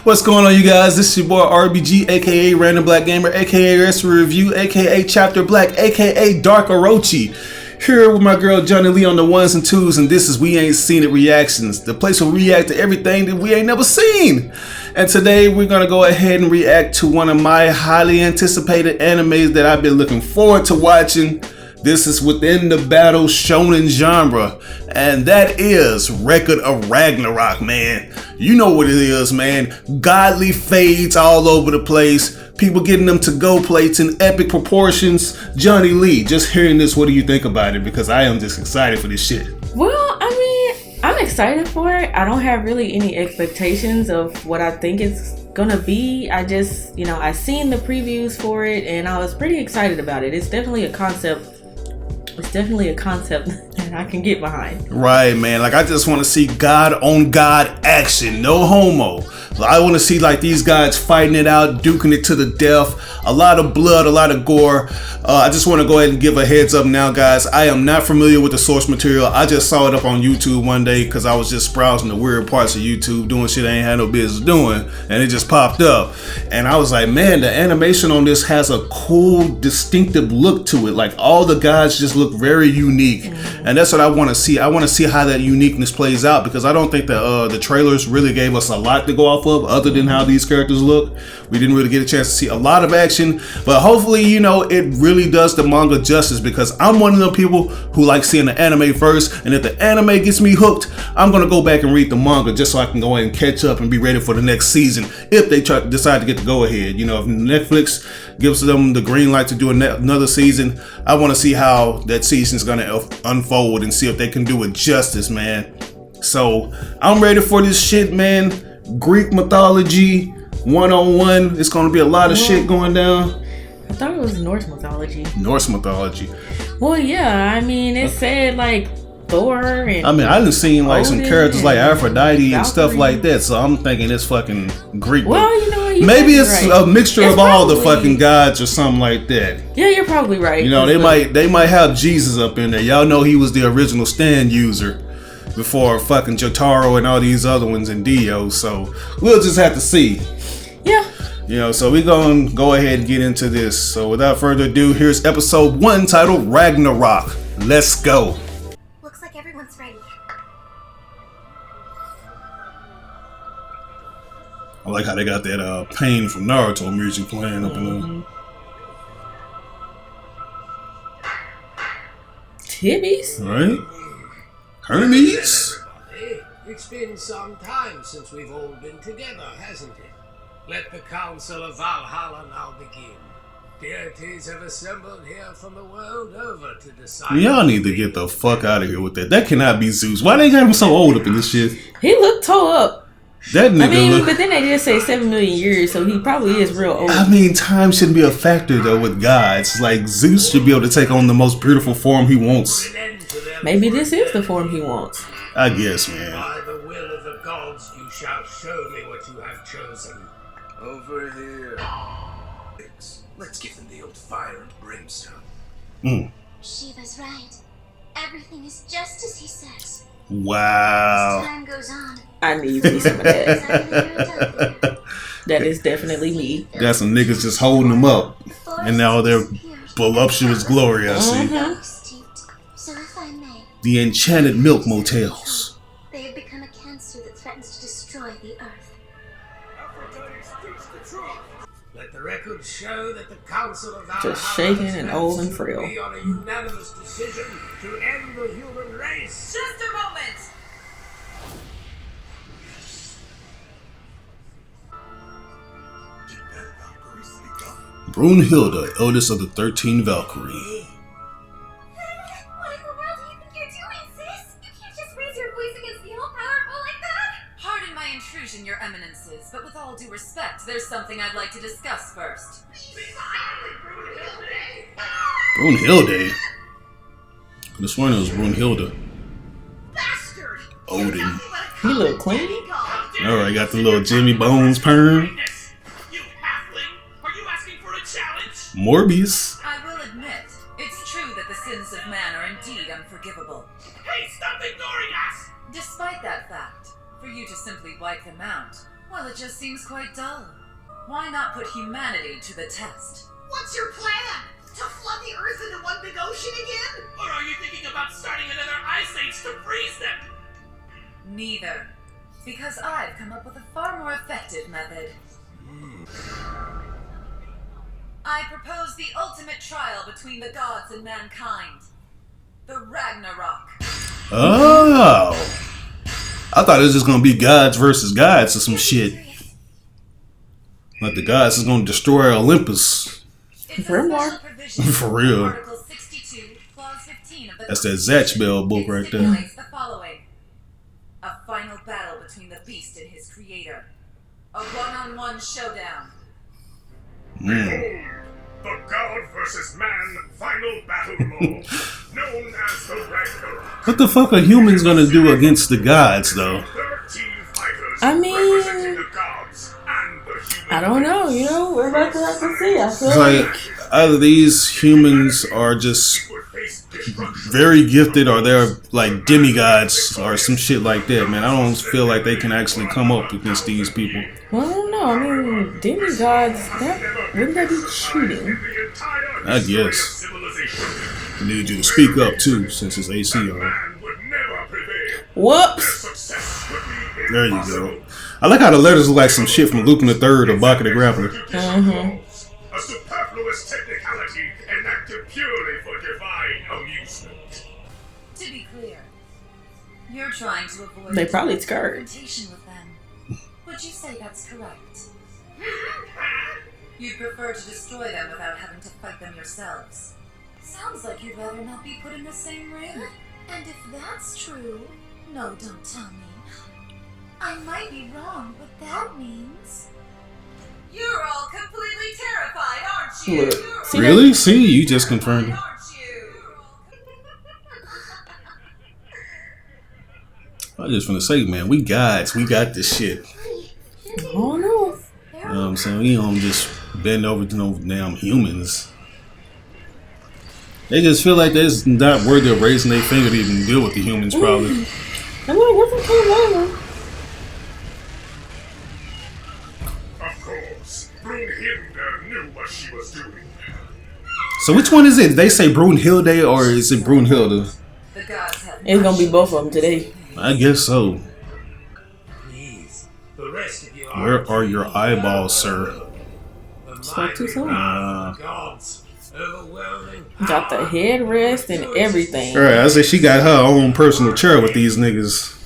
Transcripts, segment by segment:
What's going on, you guys? This is your boy RBG, aka Random Black Gamer, aka Rest Review, aka Chapter Black, aka Dark Orochi. Here with my girl Johnny Lee on the ones and twos, and this is We Ain't Seen It Reactions, the place where we react to everything that we ain't never seen. And today we're gonna go ahead and react to one of my highly anticipated animes that I've been looking forward to watching. This is within the battle shonen genre, and that is Record of Ragnarok, man. You know what it is, man. Godly fades all over the place. People getting them to-go plates in epic proportions. Johnny Lee, just hearing this, what do you think about it? Because I am just excited for this shit. Well, I mean, I'm excited for it. I don't have really any expectations of what I think it's gonna be. I just, I seen the previews for it and I was pretty excited about it. It's definitely a concept that I can get behind. Right, man. Like, I just want to see God on God action. No homo. I want to see like these guys fighting it out, duking it to the death. A lot of blood, a lot of gore. I just want to go ahead and give a heads up now, guys. I am not familiar with the source material. I just saw it up on YouTube one day because I was just browsing the weird parts of YouTube, doing shit I ain't had no business doing, and it just popped up. And I was like, man, the animation on this has a cool, distinctive look to it. Like, all the guys just look very unique, and that's what I want to see. I want to see how that uniqueness plays out, because I don't think that the trailers really gave us a lot to go off of other than how these characters look. We didn't really get a chance to see a lot of action, but hopefully, it really does the manga justice, because I'm one of the people who like seeing the anime first, and if the anime gets me hooked, I'm gonna go back and read the manga just so I can go ahead and catch up and be ready for the next season if they decide to get the go ahead. If Netflix gives them the green light to do another season, I want to see how that season's gonna unfold and see if they can do it justice, man. So I'm ready for this shit, man. Greek mythology 101. It's gonna be a lot of shit going down. I thought it was Norse mythology. Norse mythology. Well, yeah, I mean, it said like Thor and I done seen like some characters like Aphrodite Valkyrie and stuff like that, so I'm thinking it's fucking Greek. Well, maybe it's right. a mixture of all the fucking gods or something like that. Yeah, you're probably right. They might have Jesus up in there. Y'all know he was the original stand user before fucking Jotaro and all these other ones in Dio, so we'll just have to see. Yeah. So we're gonna go ahead and get into this. So without further ado, here's episode 1 titled Ragnarok. Let's go. Looks like everyone's ready. I like how they got that Pain from Naruto music playing up in there. Tibbies? Right? Hermes? It's been some time since we've all been together, hasn't it? Let the Council of Valhalla now begin. Deities have assembled here from the world over to decide. Y'all need to get the fuck out of here with that. That cannot be Zeus. Why they got him so old up in this shit? He looked toe up. That nigga but then they did say 7 million years, so he probably is real old. Time shouldn't be a factor though with gods. Like, Zeus should be able to take on the most beautiful form he wants. Maybe this is the form he wants. I guess, man. By the will of the gods, you shall show me what you have chosen. Over here. Let's give them the old fire and brimstone. Shiva's right. Everything is just as he says. Wow. As time goes on, I need me some of that. That is definitely me. Got some niggas just holding them up, and now they're voluptuous glory, I see. So if I may, The enchanted milk motels. they have become a cancer that threatens to destroy the earth. Let the record show that the Council of Valhalla Just shaking and old and frail. agree on a unanimous decision to end the human race. Just a moment! Brunhilde, eldest of the 13 Valkyrie. What in the world do you think you're doing, sis? You can't just raise your voice against the all-powerful like that! Pardon my intrusion, your eminences, but with all due respect, there's something I'd like to discuss first. Brunhilde? Could have sworn it was Brunhilde. Bastard! Odin. He look clean. Alright, got the little Jimmy Bones perm. You halfling! Are you asking for a challenge? Morbius. I will admit, it's true that the sins of man are indeed unforgivable. Hey, stop ignoring us! Despite that fact, for you to simply wipe them out, Well, it just seems quite dull. Why not put humanity to the test? What's your plan? To flood the Earth into one big ocean again? Or are you thinking about starting another ice age to freeze them? Neither. Because I've come up with a far more effective method. I propose the ultimate trial between the gods and mankind. The Ragnarok. Oh. I thought it was just gonna be gods versus gods or some shit. Like the gods is gonna destroy Olympus. Grimoire. For real. Article 62, Clause 15 of the That's that Zatch Bell book right there. stipulates the following. A final battle between the beast and his creator. A one-on-one showdown. The God versus Man final battle mode, known as the Ragnarok. What the fuck are humans gonna do against the gods, though? 13 fighters I mean, representing the gods and the human I don't know. You know, we're about to have to see. I feel It's like either these humans are just would face destruction. very gifted or they're like demigods or some shit like that, man. I don't feel like they can actually come up against these people. Well, I don't know. I mean, demigods, wouldn't that be cheating? The entire I history of guess. civilization. I need you to speak up too, since it's AC on. Man would never prevail. Whoops. Success would be There you impossible. go. I like how the letters look like some shit from Lupin the Third or Baka the Grappler. A superfluous technicality enacted purely for divine amusement. To be clear, you're trying to avoid They probably scared. confrontation with them. Would you say that's correct? You'd prefer to destroy them without having to fight them yourselves. Sounds like you'd rather not be put in the same ring. And if that's true, no, don't tell me. I might be wrong, but that means... You're all completely terrified, aren't you? Look. You're See Really? See, you just confirmed it. aren't you? I just want to say, man, we gods. We got this shit. I don't know. You know what I'm saying? We don't just bend over to no damn humans. They just feel like they're just not worthy of raising their finger to even deal with the humans, probably. I mean, what's going on? Of course, Brunhilde knew what she was doing. So which one is it? They say Brunhilde or is it Brunhilde? The gods have It's gonna be both of them today. I guess so. Please, the rest of you Where are your eyeballs, sir? Spoke too soon. God's overwhelming Got the headrest and everything. Alright, I say she got her own personal chair with these niggas.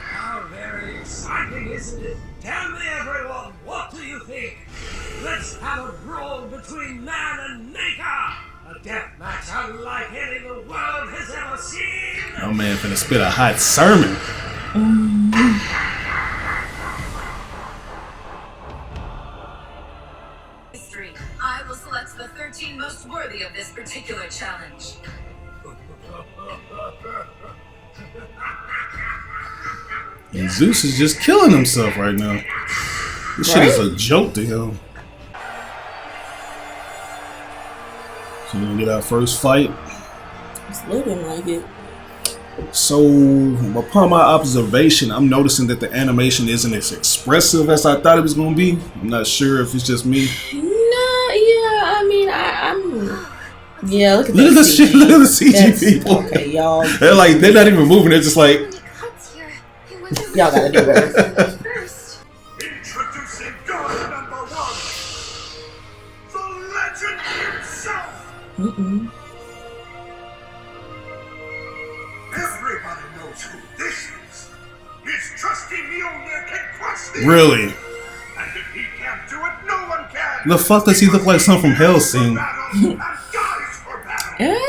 How very exciting, isn't it? Tell me, everyone, what do you think? Let's have a brawl between man and maker! A death match unlike any the world has ever seen! Oh man, finna spit a hot sermon. history. I will select the 13 most worthy of this particular challenge. And Zeus is just killing himself right now. This shit is a joke to him. So we're gonna get our first fight. It's looking like it. So, upon my observation, I'm noticing that the animation isn't as expressive as I thought it was gonna be. I'm not sure if it's just me. No, yeah, I mean, I'm. Yeah, look at Look at that the shit. Look at the CG That's- people. Okay, y'all. They're not even moving. They're just like. Cuts here. I wonder what Y'all gotta do better. first. Introducing God number 1, the legend himself. Mm-mm. Everybody knows who this is. It's trusty Mjolnir can crush the Really? And if he can't do it, no one can. The fuck does he look like something from Hellsing? And dies for battle. Yeah,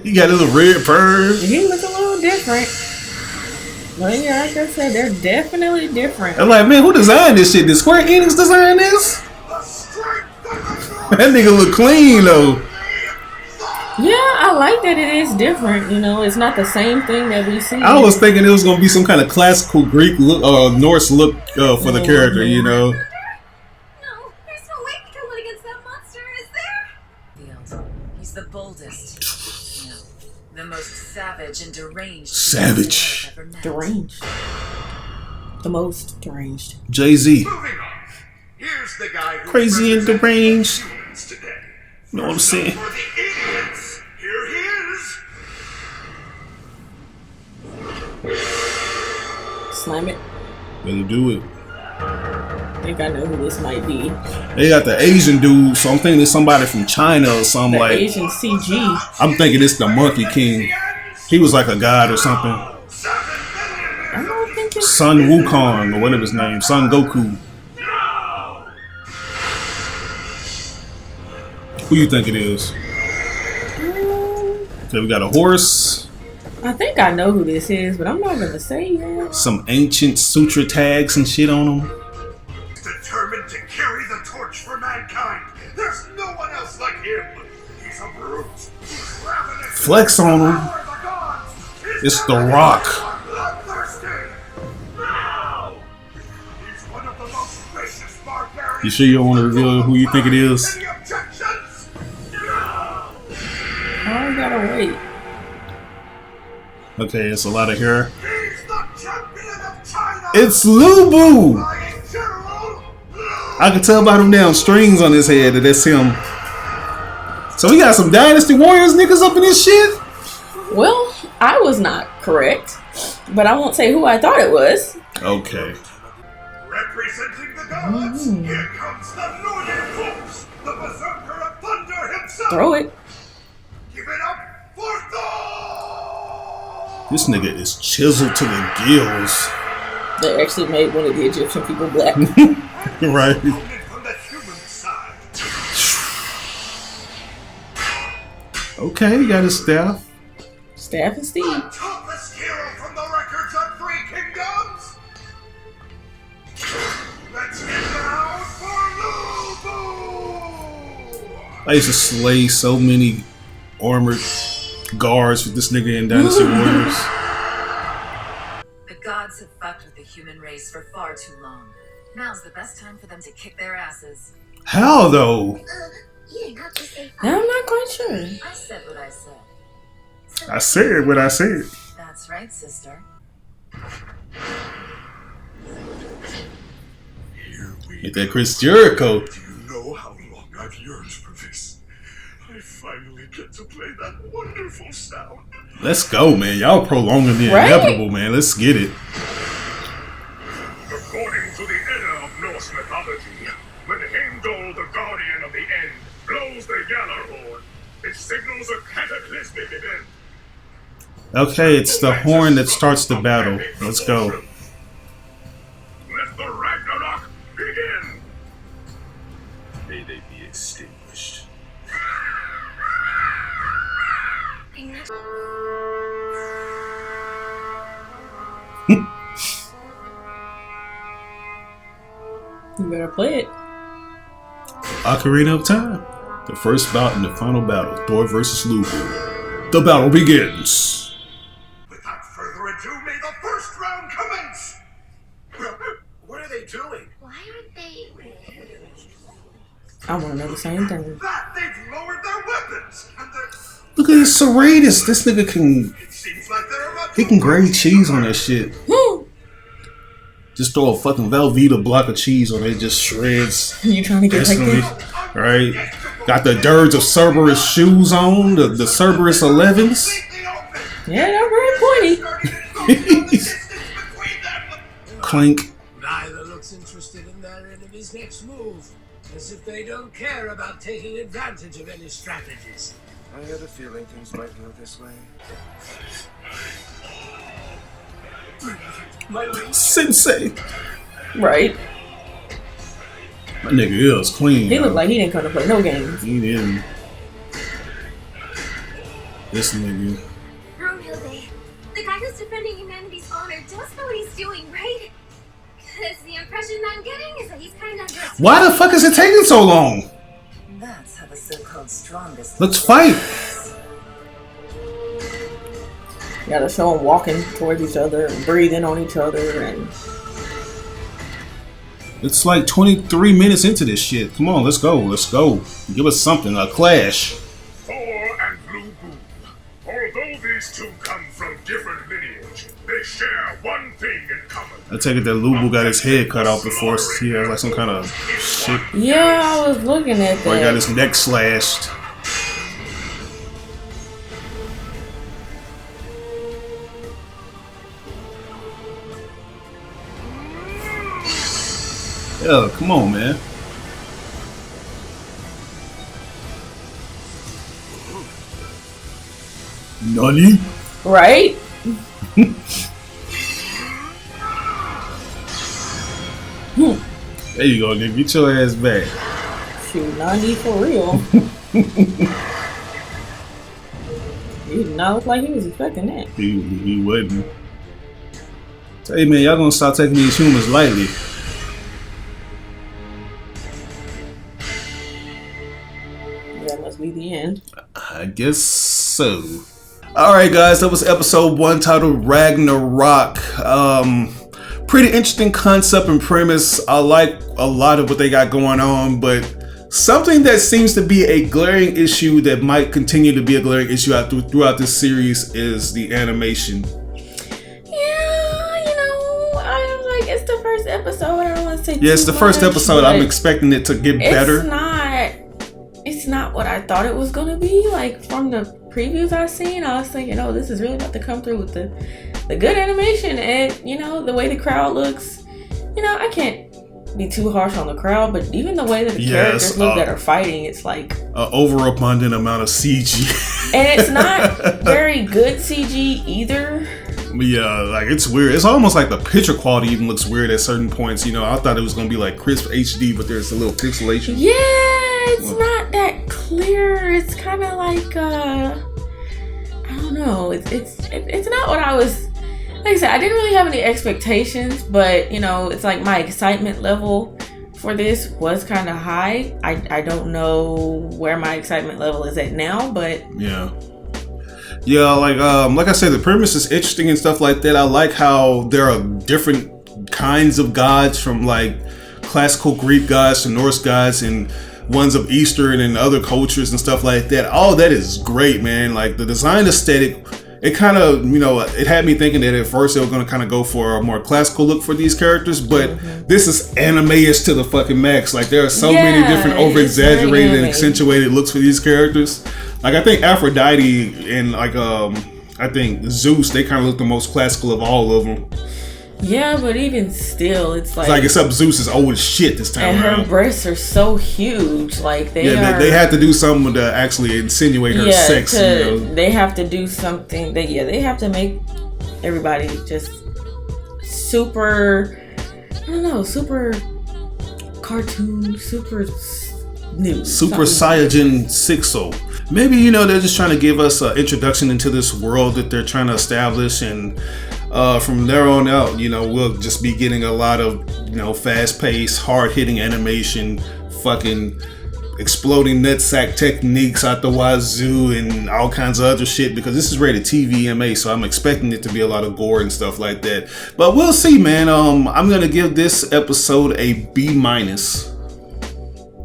He got his red purse. he looks a little different. Well, yeah, like I said, they're definitely different. I'm like, man, who designed this shit? Did Square Enix design this? The strength of the That nigga look clean though. Yeah, I like that it is different. You know, it's not the same thing that we see. I was thinking it was gonna be some kind of classical Greek look, Norse look for the character, you know. No, there's no way we can win against that monster, is there? Field. He's the boldest. No, the most savage and deranged. Savage. beast I've ever met. deranged. The most deranged. Jay-Z. Moving on. Here's the guy who Crazy and deranged. humans today. Know what I'm saying? For the idiots, here he is. Slam it. Better do it. I think I know who this might be. They got the Asian dude, so I'm thinking it's somebody from China or something The like. Asian CG. I'm thinking it's the Monkey King. He was like a god or something. I don't think it's Sun Wukong or whatever his name. Sun Goku. Who you think it is? Okay, we got a horse. I think I know who this is, but I'm not gonna say yet. Some ancient sutra tags and shit on them. Determined to carry the torch for mankind. There's no one else like him. He's a brute. He's ravenous. Flex on him. Power of the gods. It's The Rock. Bloodthirsty. He's one of the most vicious barbarians. You sure you don't want to reveal who you think it is? Any objections? I gotta wait. Okay, it's a lot of hair. He's the champion of China. It's Lubu! Flying General. I can tell by them damn strings on his head that that's him. So we got some Dynasty Warriors niggas up in this shit? Well, I was not correct, but I won't say who I thought it was. Okay. Representing the gods, here comes the Northern Force, the Berserker of Thunder himself. Throw it. Give it up for Thor! This nigga is chiseled to the gills. They actually made one of the Egyptian people black. Right. Opponent from the human side. Okay, he got his staff. Staff and Steve. The toughest hero from the Records of 3 Kingdoms. Let's get down for Lubu! I used to slay so many armored guards with this nigga in Dynasty Warriors. The gods have fucked with the human race for far too long. Now's the best time for them to kick their asses. How though? You didn't have to say I'm not quite sure. I said what I said. I said what I said. That's right, sister. Here we Get that Chris Jericho. Do you know how long I've yearned for this? I finally get to play that wonderful sound. Let's go, man. Y'all prolonging the Right? inevitable, man. Let's get it. According to the Edda of Norse mythology, when Heimdall, the guardian of the end, blows the Gjallarhorn, it signals a cataclysmic event. Okay, it's the horn that starts the battle. Let's go. Let the Ragnarok begin! May they be extinguished. You better play it. Ocarina of Time. The first bout and the final battle. Thor versus Lubu. The battle begins. Without further ado, may the first round commence! What are they doing? why aren't they? I want to know the same thing. That they've lowered their weapons! And they're... Look at this Serratus. This nigga can... It seems like they're about He can grate cheese on that shit. Hmm. Just throw a fucking Velveeta block of cheese on it. It just shreds. You trying to get like Instantly. this? Right? Got the dirge of Cerberus shoes on. The Cerberus 11s. Yeah, they're very pointy. Clink. Neither looks interested in their enemy's next move, as if they don't care about taking advantage of any strategies. I had a feeling things might go this way. Sensei. Right. My nigga is clean. He yo. looked like he didn't come to play no games. He didn't. This nigga. Brunhilde, the guy who's defending humanity's honor does know what he's doing, right? Because the impression I'm getting is that he's kind of just... Why the fuck is it taking so long? That's how the so-called strongest. Let's fight. You gotta show them walking towards each other and breathing on each other and... It's like 23 minutes into this shit. Come on, let's go. Let's go. Give us something. A clash. Thor and Lubu. Although these two come from different lineage, they share one thing in common. I take it that Lubu got his head cut off before he has like some kind of shit. Yeah, I was looking at that. Or he got his neck slashed. Yeah, come on, man. Nani? Right? There you go, nigga. Get your ass back. Shoot, Nani for real. He did not look like he was expecting that. He wouldn't. Hey man, y'all gonna stop taking these humans lightly. That must be the end. I guess so. Alright guys, that was episode 1 titled Ragnarok. Pretty interesting concept and premise. I like a lot of what they got going on, but something that seems to be a glaring issue that might continue to be a glaring issue throughout this series is the animation. Yeah, you know, I'm like, it's the first episode. I don't want to say yeah, it's the first episode. I'm expecting it to get better. It's not what I thought it was gonna be. Like from the previews I've seen, I was thinking, oh, this is really about to come through with the good animation and, you know, the way the crowd looks. You know, I can't be too harsh on the crowd, but even the way that the characters look that are fighting, it's like overabundant amount of CG. And it's not very good CG either. Yeah, like it's weird. It's almost like the picture quality even looks weird at certain points. You know, I thought it was gonna be like crisp HD, but there's a little pixelation. Yeah, it's not that clear. It's kind of like I don't know. It's not what I was. Like I said, I didn't really have any expectations, but you know, it's like my excitement level for this was kind of high. I don't know where my excitement level is at now, but yeah, like I said, the premise is interesting and stuff like that. I like how there are different kinds of gods, from like classical Greek gods to Norse gods and ones of Eastern and other cultures and stuff like that. All that is great, man. Like the design aesthetic, it kind of, you know, it had me thinking that at first they were going to kind of go for a more classical look for these characters, but this is anime-ish to the fucking max. Like there are so many different over-exaggerated and accentuated looks for these characters. Like I think Aphrodite and like I think Zeus, they kind of look the most classical of all of them. Yeah, but even still, it's like except Zeus is old as shit this time and around. her breasts are so huge. Like they they had to do something to actually insinuate her sex. You know? They have to do something. They have to make everybody just super. I don't know, super cartoon, super new, Super Saiyan 6-0. Maybe, you know, they're just trying to give us an introduction into this world that they're trying to establish, and from there on out, you know, we'll just be getting a lot of, you know, fast-paced, hard-hitting animation, fucking exploding nutsack techniques out the wazoo and all kinds of other shit, because this is rated TVMA, so I'm expecting it to be a lot of gore and stuff like that. But we'll see, man. I'm gonna give this episode a B-. I'm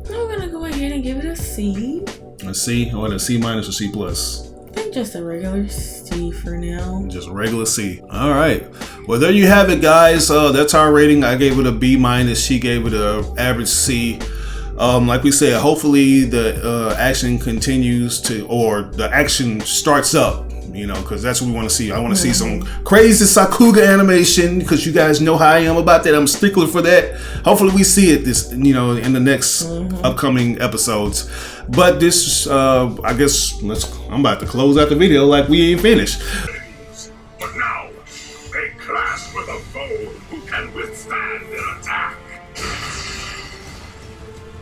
gonna go ahead and give it a C. A C, or a C- or C+. I think just a regular C for now. Just a regular C. All right. Well, there you have it, guys. That's our rating. I gave it a B-. She gave it an average C. Like we said, hopefully the action continues to, or the action starts up, you know, because that's what we want to see. I want to see some crazy Sakuga animation, because you guys know how I am about that. I'm a stickler for that. Hopefully we see it this, you know, in the next upcoming episodes. But this, I guess, I'm about to close out the video like we ain't finished. But now, they clash with a foe who can withstand their attack.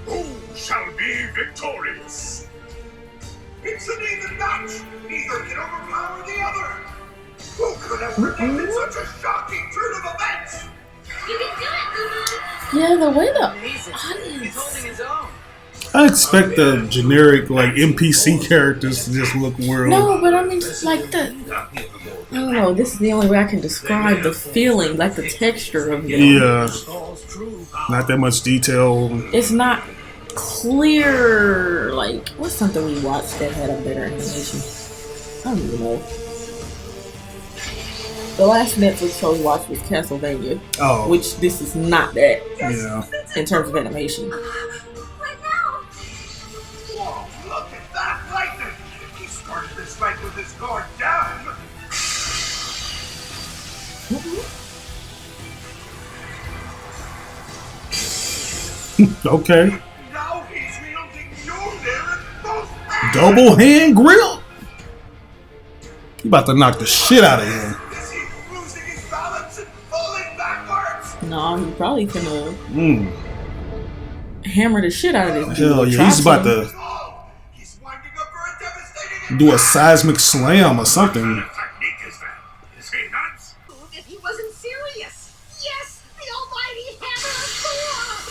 Who shall be victorious? It's an even match. Neither can overpower the other. Who could have predicted such a shocking turn of events? You can do it, Lulu! Yeah, the way the Amazing. audience. He's holding his own. I expect the generic, like, NPC characters to just look weird. No, but I mean, like I don't know, this is the only way I can describe the feeling, like the texture of them. Yeah. Not that much detail. It's not clear. Like, what's something we watched that had a better animation? I don't even know. The last Netflix show we watched was Castlevania. Oh. Which this is not that. Yeah. In terms of animation. What now? Whoa, look at that lightning! He started this fight with his guard down! Okay. Now he's wielding Mjolnir in both hands! Double hand grill. You about to knock the shit out of him. Is he losing his balance and falling backwards? No, he probably gonna hammer the shit out of this dude. Hell yeah, he's about to Oh, he's winding up for a devastating do a seismic slam or something. What technique is that? Is he nuts? If he wasn't serious. Yes, the almighty hammer of Thor!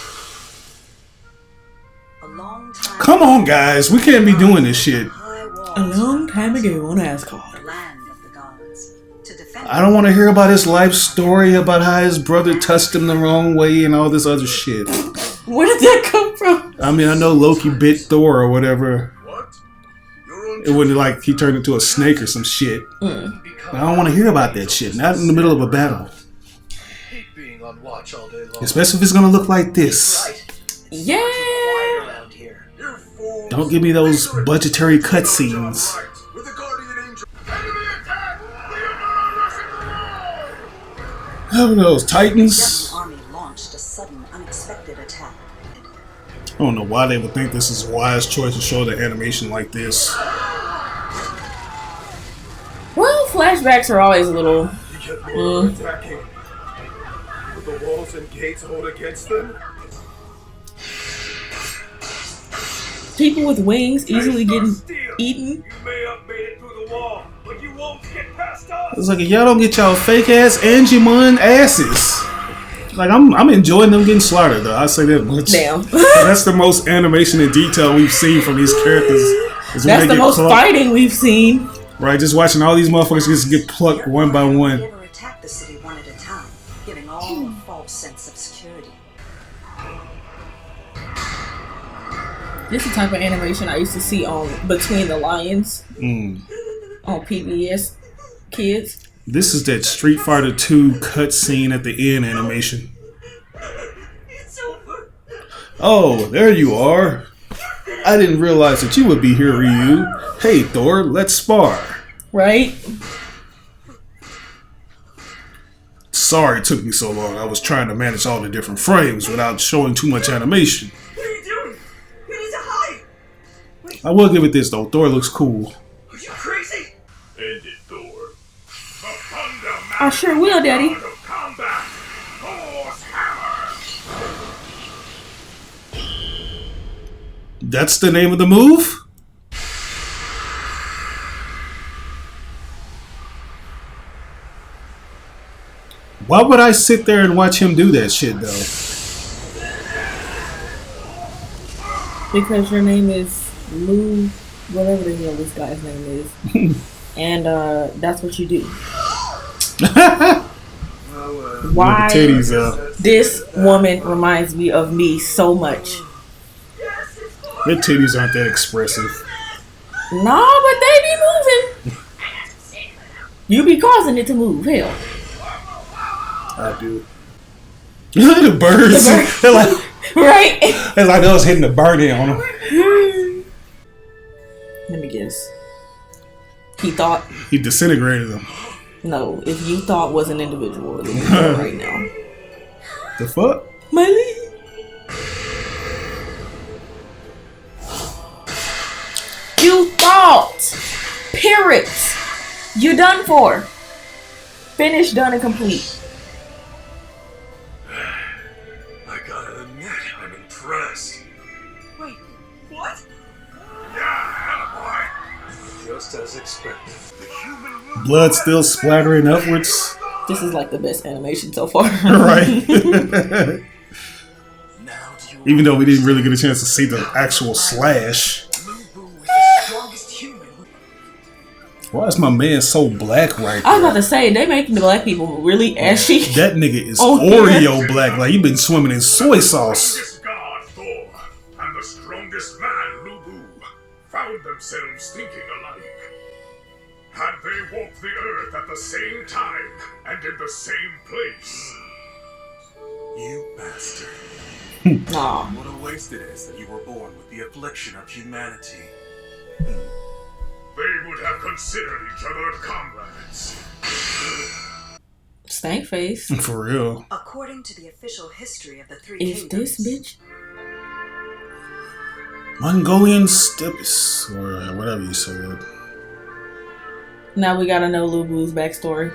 A long time Come on, guys, we can't be doing this shit. high walls A long time ago on Asgard. the land of the gods. To defend I don't want to hear about his life story, about how his brother touched him the wrong way and all this other shit. Where did that come from? I mean, I know Loki bit Thor or whatever. What? You're on It wouldn't like he turned into a snake or some shit. I don't want to hear about that shit. Not in the middle of a battle. Hate being on watch all day long. Especially if it's gonna look like this. Yeah. Quiet around here. You fools! Don't give me those budgetary cutscenes. With the guardian angel. Enemy attack! We are now rushing the wall! How are those the Titans? army launched a sudden, unexpected attack. I don't know why they would think this is a wise choice to show the animation like this. Well, flashbacks are always a little. Yet more attacking. Will the walls and gates hold against them? People with wings easily getting eaten. You may have made it through the wall, but you won't get past us. It's like if y'all don't get y'all fake ass Angemon asses. Like I'm enjoying them getting slaughtered though. I say that much. Damn. That's the most animation and detail we've seen from these characters. Is when That's they the get most plucked. fighting we've seen. Right, just watching all these motherfuckers just get plucked one by one. They ever attacked the city one at a time, giving all a false sense of security. This is the type of animation I used to see on Between the Lions on PBS Kids. This is that Street Fighter 2 cutscene at the end animation. It's over. Oh, there you are. I didn't realize that you would be here, Ryu. Hey, Thor, let's spar. Right? Sorry it took me so long. I was trying to manage all the different frames without showing too much animation. What are you doing? You need to hide. I will give it this though. Thor looks cool. Are you crazy? End it, Thor. The Thunder I sure will, Daddy. God of combat. Thor's hammer. That's the name of the move? Why would I sit there and watch him do that shit though? Because your name is Lou, whatever the hell this guy's name is. And that's what you do. Why Titties, this woman reminds me of me so much. their titties aren't that expressive. No, but they be moving. You be causing it to move. Hell. I do. Look at the birds. The bird. They're like, Right? it's like they was hitting the bird in on them. Let me guess. He thought. He disintegrated them. No, if you thought was an individual, let me know right now. The fuck? Miley. You thought. Pirates. You done for. Finished, done, and complete. I gotta admit, I'm impressed. Wait, what? Yeah, Just as expected. Blood still splattering upwards. This is like the best animation so far. Right. Now do you Even though we didn't really get a chance to see the actual slash. Lubu is the strongest human. Why is my man so black right I was about there? to say, they making the black people really ashy. That nigga is Oh, Oreo black. Like he been swimming in soy sauce. strongest god, Thor, and the strongest man, Lubu, found themselves thinking alike. Had they walked the earth at the same time and in the same place. You bastard. Aw. What a waste it is that you were born with the affliction of humanity. They would have considered each other comrades. Stank face. For real. According to the official history of the Three Is Kingdoms, this bitch? Mongolian steppes, or whatever you say it. Now we gotta know Lubu's backstory.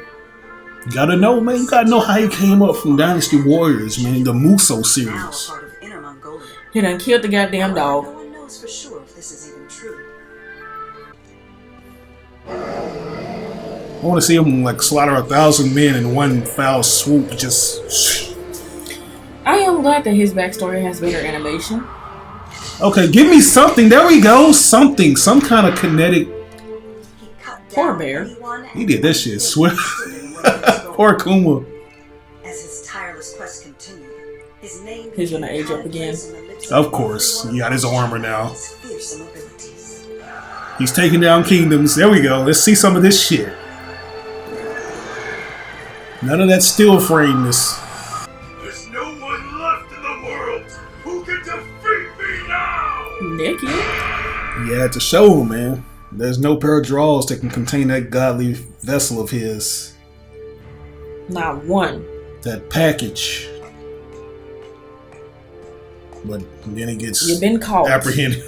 You gotta know, man. You gotta know how he came up from Dynasty Warriors, man. The Muso now a series. part of Inner Mongolia. He done killed the goddamn No dog. one knows for sure if this is even true. I want to see him like slaughter 1,000 men in one foul swoop. Just I am glad that his backstory has better animation. okay. Give me something. There we go. Something. Some kind of kinetic. He cut Poor down bear. anyone and He did that shit swift. everything Poor Kuma. As his tireless quest continued, his name He's gonna became age up again. commonplace on the lips Of course. everyone He got his who armor now. his fearsome abilities. He's taking down kingdoms. There we go. Let's see some of this shit. None of that still frameness. There's no one left in the world who can defeat me now! Nikki. You had to show him, man. There's no pair of drawers that can contain that godly vessel of his. Not one. That package. But then he gets You've been caught. apprehended.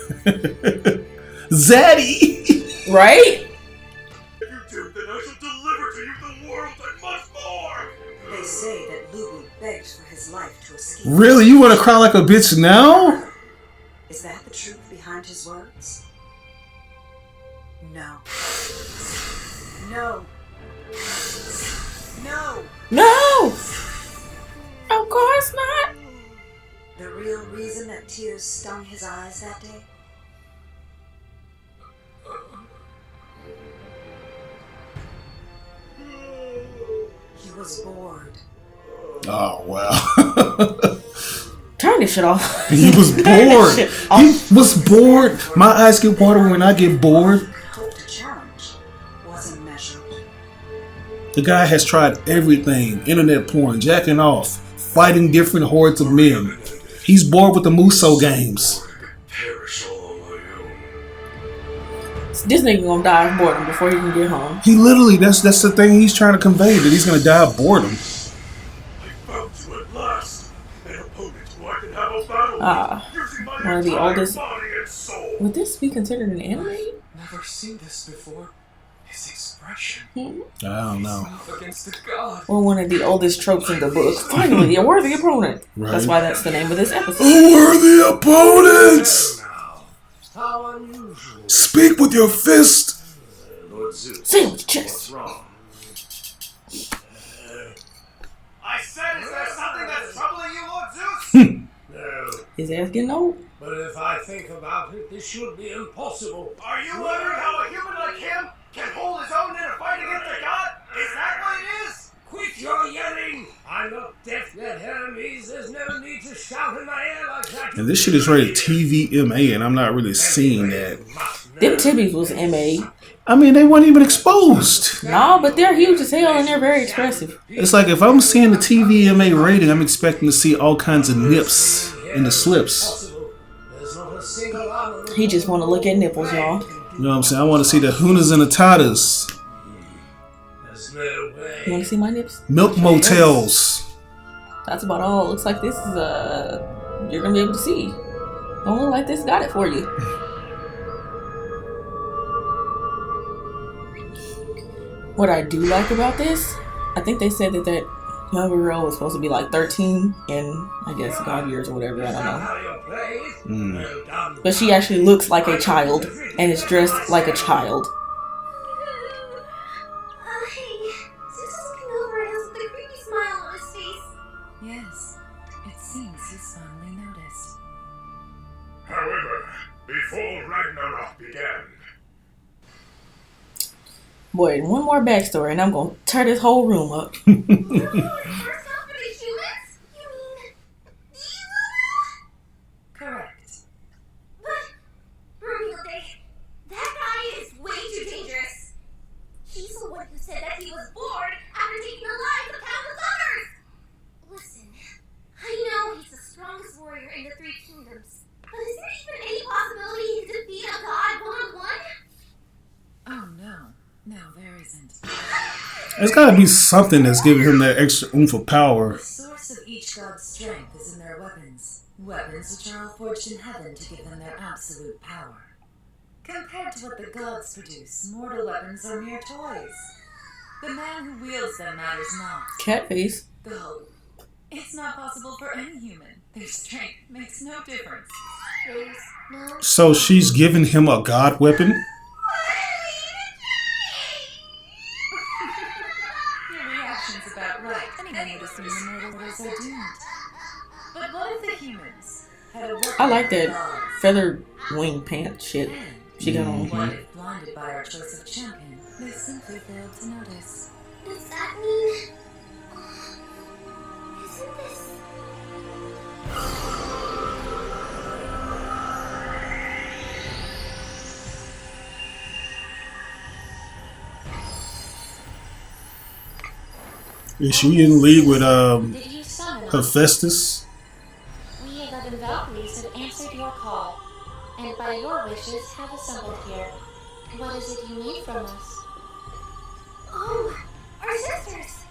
Zaddy! Right? If you do, then I shall deliver to you the world and much more! They say that Lubu begged for his life to escape. Really? You want to cry like a bitch now? Is that the truth behind his words? No. No. No. No! Of course not. The real reason that tears stung his eyes that day? He was bored. Oh, wow. Turn this shit off. He was bored. Shit He was bored. My eyes get water when I get bored. Hope to challenge was immeasurable. The guy has tried everything. Internet porn, jacking off, fighting different hordes of men. He's bored with the Muso games. Perish all on my own. This nigga gonna die of boredom before he can get home. He literally, that's the thing he's trying to convey, that he's gonna die of boredom. I found you at last. An opponent who I can have a battle Ah, with, using my one of the entire oldest- body and soul. Would this be considered an anime? Never seen this before. His expression. I don't know. Against the god. Or one of the oldest tropes in the book. Finally, a worthy opponent. Right. That's why that's the name of this episode. Who are the opponents? How unusual. Speak with your fist. Lord Zeus. Say it with your chest. What's wrong? I said, is there something that's troubling you, Lord Zeus? No. His ass getting old. But if I think about it, this should be impossible. Are you wondering how a human like him can hold his own in a fight against a god? Is that what it is? Quit your yelling! I'm not deaf yet, Hermes. There's no need to shout in my ear like that. And this shit is rated TVMA, and I'm not really seeing that. Them tibbies was MA. I mean, they weren't even exposed. No, but they're huge as hell and they're very expressive. It's like if I'm seeing the TVMA rating, I'm expecting to see all kinds of nips in the slips. There's not a single animal. He just want to look at nipples, y'all. You know what I'm saying? I want to see the hunas and the tatas. There's no way. You want to see my nips? Milk motels. That's about all. Looks like this is you're gonna be able to see. Don't look like this got it for you. What I do like about this, I think they said that younger girl was supposed to be like 13 in, I guess, God years or whatever. I don't know. How you play? Well done. But she actually looks like a child and is dressed like a child. Hey, Zeus is looking over at us with a creepy smile on his face. Yes, it seems he's finally noticed. However, before Ragnarok began, Boy, one more backstory and I'm gonna tear this whole room up. First off for the humans? You mean evil? Correct. But, Brunhilde, that guy is way too dangerous. in the three kingdoms. But is there even any possibility he could defeat a god one-on-one? Oh no, no, there isn't. There's got to be something that's giving him that extra oomph of power. The source of each god's strength is in their weapons. Weapons which are all forged in heaven to give them their absolute power. Compared to what the gods produce, mortal weapons are mere toys. The man who wields them matters not. Catface. Though, it's not possible for any human. Their strength makes no difference. There's no... So she's giving him a god weapon? Your reaction's about right. Anyone would assume the mortals are doomed. But what if the humans had a weapon? I like that feather wing pant shit she got on. What if, blinded by our choice of champion, they simply failed to notice? Does that mean... Isn't this... Is she in league with Did you summon us? Hephaestus? We 11 Valkyries have answered your call, and by your wishes have assembled here. What is it you need from us? Oh, our sisters!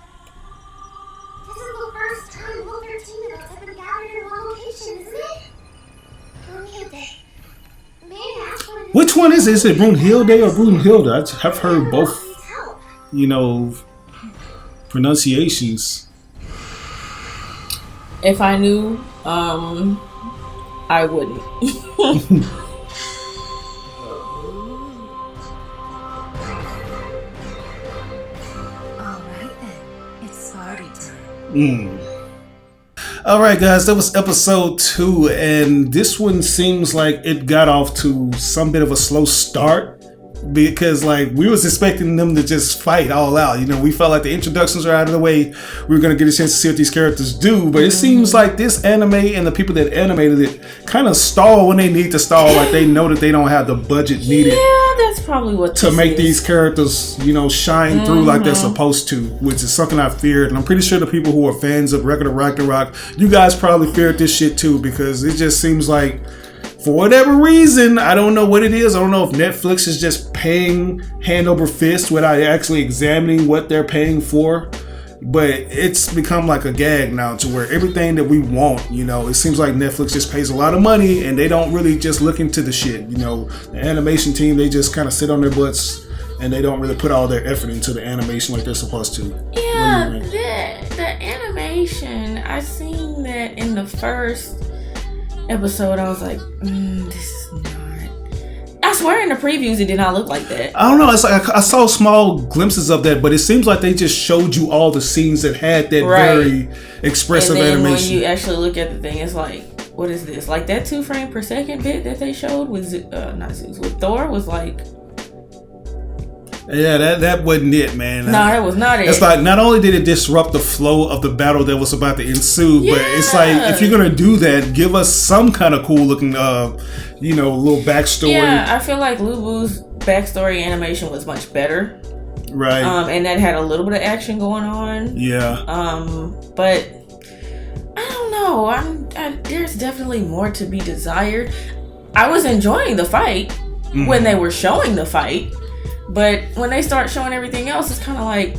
This is the first time all 13 of us have been gathered in one location, isn't it? Brunhilde. May I ask what it is? Which one is it? Is it Brunhilde or Brunhilde? I've heard both, Please help. Pronunciations. If I knew, I wouldn't. Alright then, it's party time. Alright guys, that was episode 2, and this one seems like it got off to some bit of a slow start. Because we was expecting them to just fight all out. We felt like the introductions are out of the way. We were going to get a chance to see what these characters do. But it seems like this anime and the people that animated it kind of stall when they need to stall. Like they know that they don't have the budget needed. Yeah, that's probably what to make these characters, shine through like they're supposed to, which is something I feared. And I'm pretty sure the people who are fans of Record of Ragnarok, you guys probably feared this shit too, because it just seems like, for whatever reason, I don't know what it is. I don't know if Netflix is just paying hand over fist without actually examining what they're paying for. But it's become like a gag now to where everything that we want, it seems like Netflix just pays a lot of money and they don't really just look into the shit. The animation team, they just kind of sit on their butts and they don't really put all their effort into the animation like they're supposed to. Yeah, the animation, I seen that in the first episode. I was like, this is not. I swear in the previews it did not look like that. I don't know. It's like I saw small glimpses of that, but it seems like they just showed you all the scenes that had that very expressive and then animation. When you actually look at the thing, it's like, what is this? Like that 2 frame per second bit that they showed with with Thor was like. Yeah, that wasn't it, man. No, that was not it. It's like, not only did it disrupt the flow of the battle that was about to ensue, but it's like, if you're gonna do that, give us some kind of cool looking, little backstory. Yeah, I feel like Lubu's backstory animation was much better. Right. And that had a little bit of action going on. Yeah. But I don't know. There's definitely more to be desired. I was enjoying the fight when they were showing the fight. But when they start showing everything else, it's kind of like...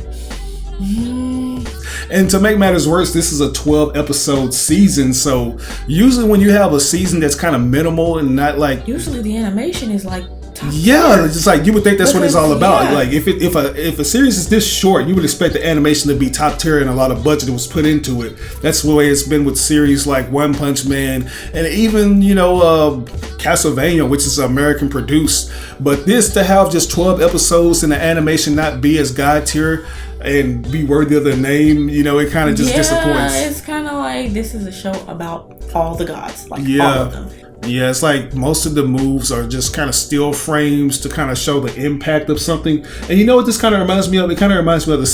And to make matters worse, this is a 12 episode season. So usually when you have a season that's kind of minimal and not like... Usually the animation is like... Yeah, it's just like you would think that's what it's all about. Yeah. Like if a series is this short, you would expect the animation to be top tier and a lot of budget was put into it. That's the way it's been with series like One Punch Man and even Castlevania, which is American produced. But this to have just 12 episodes and the animation not be as god tier and be worthy of the name, it kind of just disappoints. It's kind of like this is a show about all the gods, like all of them. Yeah, it's like most of the moves are just kind of still frames to kind of show the impact of something. And you know what this kind of reminds me of? It kind of reminds me of the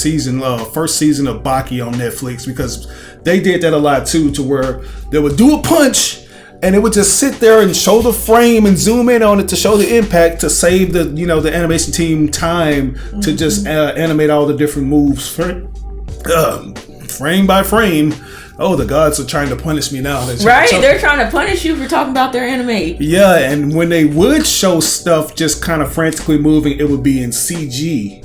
first season of Baki on Netflix, because they did that a lot too, to where they would do a punch and it would just sit there and show the frame and zoom in on it to show the impact, to save the the animation team time to just animate all the different moves frame by frame. oh, the gods are trying to punish me now. Right? They're trying to punish you for talking about their anime. Yeah, and when they would show stuff just kind of frantically moving, it would be in CG.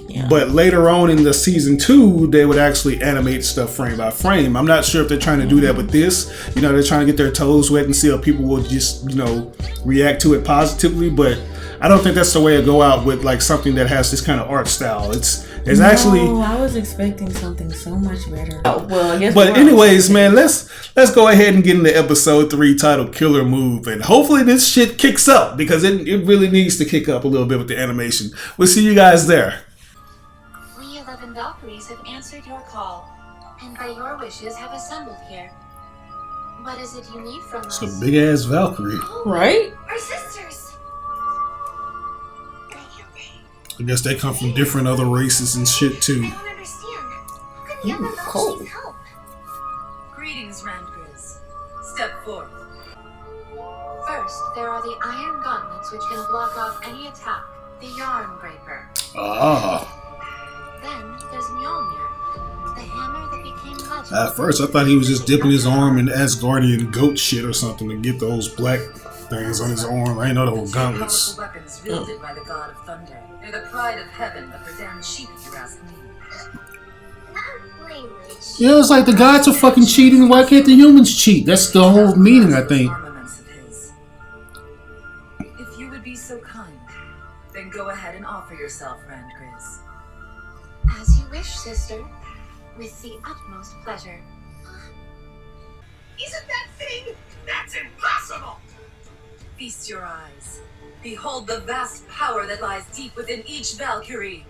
Yeah. But later on in the season 2, they would actually animate stuff frame by frame. I'm not sure if they're trying to do that with this. You know, they're trying to get their toes wet and see how people will just, you know, react to it positively. But I don't think that's the way to go out with like something that has this kind of art style. It's actually. Oh, I was expecting something so much better. Oh, well, I guess. But anyways, man, let's go ahead and get into episode 3 titled Killer Move, and hopefully this shit kicks up because it really needs to kick up a little bit with the animation. We'll see you guys there. We 11 Valkyries have answered your call, and by your wishes have assembled here. What is it you need from us? It's a big ass Valkyrie, right? Our sisters. I guess they come from different other races and shit too. I don't understand. How can the other cold. Valkyries help? Greetings, Randgriz. Step forth. First, there are the iron gauntlets which can block off any attack, the Yarn Breaker. Ah. Then there's Mjolnir, the hammer that became legendary. At first, I thought he was just dipping his arm in Asgardian goat shit or something to get those black things on his arm. I didn't know they were gauntlets. Powerful weapons wielded by the god of thunder. They're the pride of heaven, but they're damn cheap if you ask me. Not language. Yeah, it's like the gods are fucking cheating. Why can't the humans cheat? That's the whole meaning, I think. Armaments of his. If you would be so kind, then go ahead and offer yourself, Randgriz. As you wish, sister. With the utmost pleasure. Isn't that thing? That's impossible! Feast your eyes. Behold the vast power that lies deep within each Valkyrie.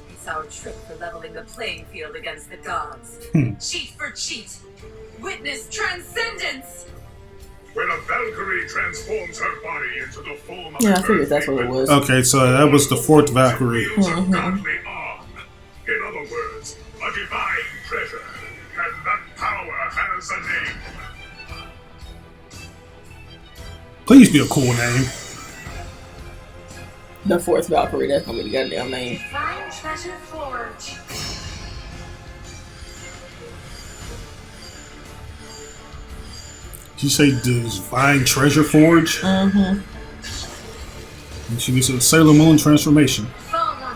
It's our trick for leveling the playing field against the gods. Cheat for cheat. Witness transcendence! When a Valkyrie transforms her body into the form of Yeah, I figured that's what it was. Okay, so that was the 4th Valkyrie. A godly arm. In other words, a divine treasure. And that power has a name. Please be a cool name. The 4th Valkyrie, that's gonna be the goddamn name. Divine Treasure Forge. Did you say Divine Treasure Forge? Mm-hmm. And she gets a Sailor Moon transformation. Fall on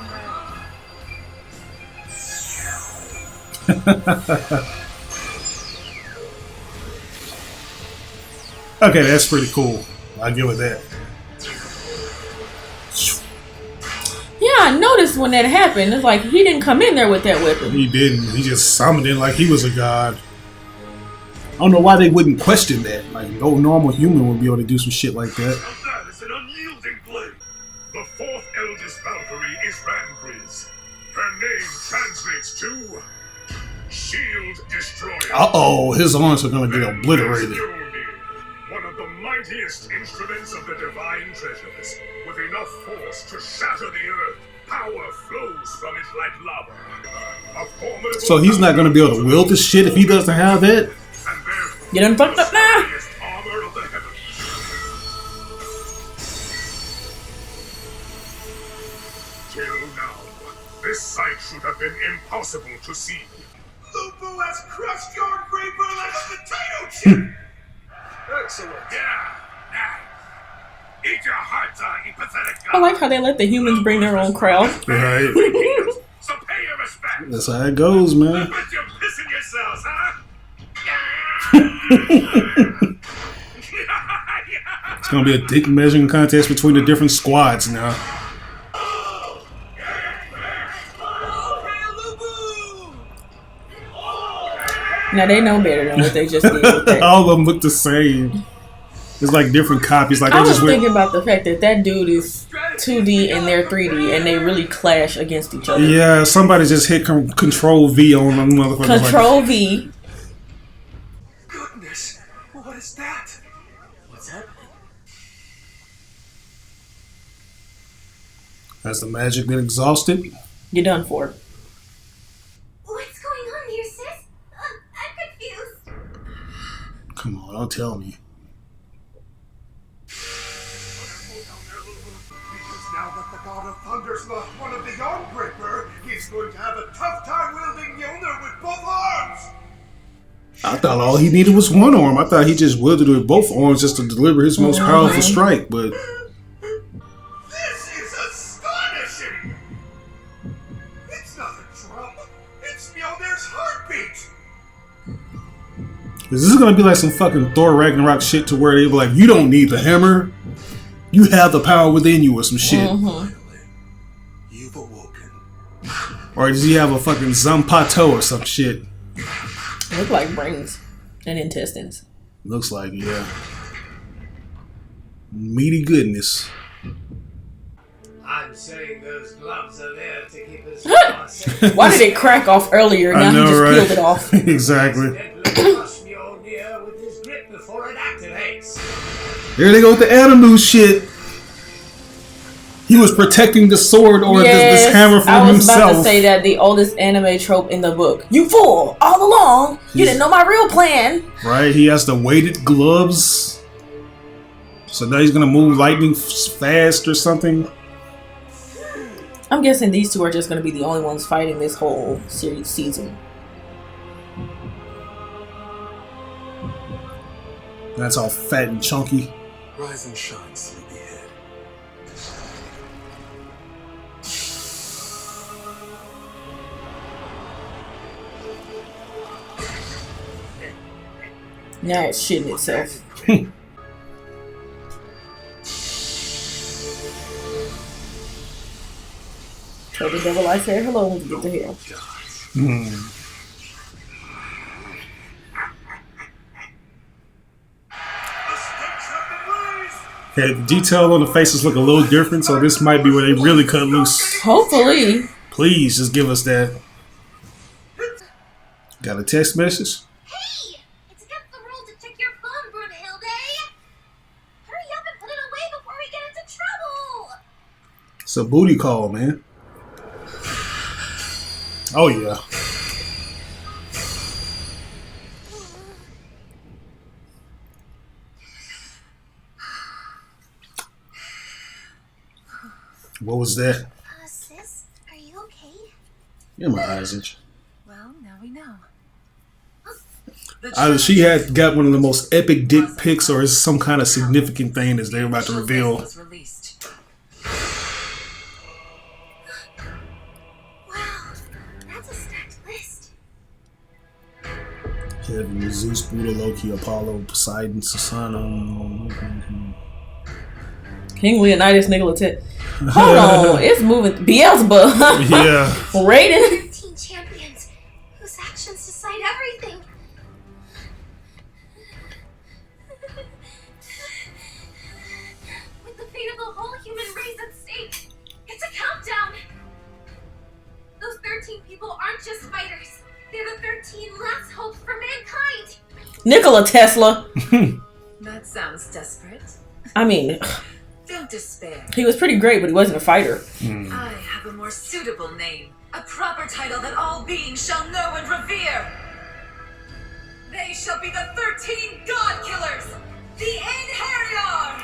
Okay, that's pretty cool. I'll give it that. Yeah, I noticed when that happened. It's like he didn't come in there with that weapon. He didn't. He just summoned it like he was a god. I don't know why they wouldn't question that. Like, no normal human would be able to do some shit like that. Now that is an unyielding blade. The 4th eldest Valkyrie is Randgriz. Her name translates to Shield Destroyer. Uh-oh, his arms are gonna get obliterated. Mjolnir, one of the mightiest instruments of the divine treasures. With enough force to shatter the earth, power flows from it like lava. So he's not gonna be able to wield this shit if he doesn't have that? Get him fucked up now! Armor of the heavens. Till now, this sight should have been impossible to see. Lupo has crushed your Reaper like a potato chip! Excellent. Yeah, nice. Eat your hearts out, you pathetic I like how they let the humans bring their own crowd. Right. So pay your respect. That's how it goes, man. But you're pissing yourselves, huh? It's gonna be a dick measuring contest between the different squads now. Now they know better than what they just did with that. All of them look the same. It's like different copies. Like I they was just went. thinking about the fact that that dude is 2D and they're 3D, and they really clash against each other. Yeah, somebody just hit Control V on them motherfuckers. Control V. Goodness, what is that? What's happening? Has the magic been exhausted? You're done for. What's going on here, sis? I'm confused. Come on, don't tell me. Because now that the God of Thunder's lost one of the Yarnbreaker, he's going to have a tough time wielding Mjolnir with both arms! I thought all he needed was one arm. I thought he just wielded with both arms just to deliver his most powerful strike, but This is astonishing! It's not a drum. It's Mjolnir's heartbeat. this is gonna be like some fucking Thor Ragnarok shit to where they be like, you don't need the hammer. You have the power within you or some shit. You've awoken. Or does he have a fucking Zampato or some shit? Look like brains and intestines. Looks like it, yeah. Meaty goodness. I'm saying those gloves are there to keep us safe. Why did it crack off earlier? Now I know, he just right? peeled it off. Exactly. Crush Mjolnir with his grip before it activates. Here they go with the Animu shit. He was protecting the sword or this hammer from himself. I was about to say that the oldest anime trope in the book. You fool! All along, you didn't know my real plan. Right, he has the weighted gloves. So now he's gonna move lightning fast or something. I'm guessing these two are just going to be the only ones fighting this whole season. That's all fat and chunky. Rise and shine, sleepyhead. Now it's shitting itself. Tell the devil I said hello when you get to hell. Okay, the detail on the faces look a little different, so this might be where they really cut loose. Hopefully. Please, just give us that. Got a text message? Hey! It's against the rules to check your phone, Brunhilde! Hurry up and put it away before we get into trouble! It's a booty call, man. Oh, yeah. What was that? Sis, are you okay? Yeah, my eyes itch. Well, now we know. Either she had got one of the most epic dick pics, or it's some kind of significant thing that they're about to reveal. Was released. Wow, that's a stacked list. Heaven, Zeus, Buddha, Loki, Apollo, Poseidon, Susano. King Leonidas, Nikola Tet. Hold on, it's moving. Beelzebub. Yeah. Raiden. 13 champions whose actions decide everything. With the fate of the whole human race at stake, it's a countdown. Those 13 people aren't just fighters. They're the 13 last hopes for mankind. Nikola Tesla. That sounds desperate. I mean, Don't despair. he was pretty great, but he wasn't a fighter. I have a more suitable name. A proper title that all beings shall know and revere. They shall be the 13 God Killers. The Einherjar.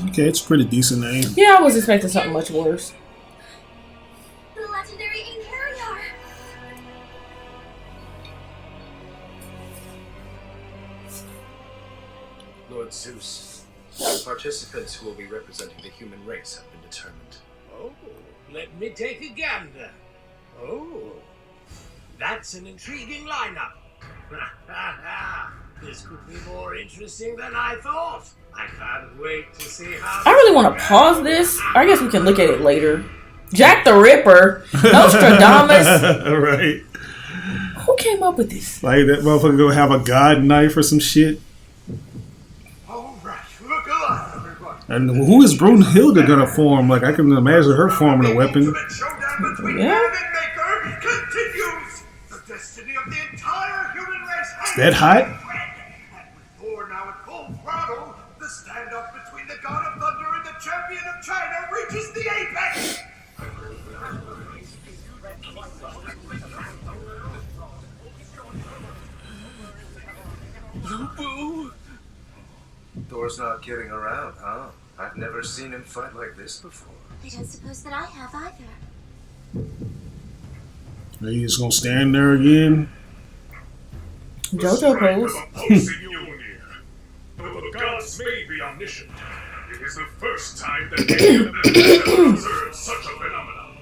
Okay, it's a pretty decent name. Yeah, I was expecting something much worse. The legendary Einherjar. Lord Zeus, the participants who will be representing the human race have been determined. Oh, let me take a gander. Oh, that's an intriguing lineup. This could be more interesting than I thought. I can't wait to see how... I really want to pause this. I guess we can look at it later. Jack the Ripper. Nostradamus. Right. Who came up with this? Like that motherfucker gonna have a god knife or some shit. Alright, look alive, everybody. And who is Brunhilde gonna form? Like, I can imagine her forming a weapon. The showdown between Yeah. man and maker continues. The destiny of the entire human race hangs That hot? in thread. And with Thor now at full throttle, the standoff between the God of Thunder and the champion of China reaches the apex. Thor's not kidding around, huh? I've never seen him fight like this before. I don't suppose that I have either. Are you just gonna stand there again? JoJo pose. Though the gods may be omniscient, it is the first time that any of them have ever observed such a phenomenon.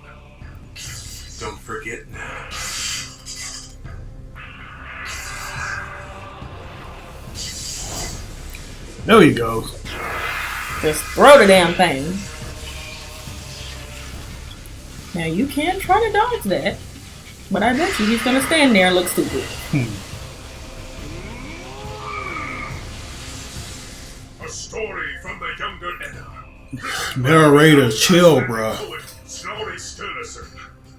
Don't forget now. There you go. Just throw the damn thing. Now you can try to dodge that, but I bet you he's gonna stand there and look stupid. A story from the younger Edda. Narrator, chill, bruh. Snorri Sturluson.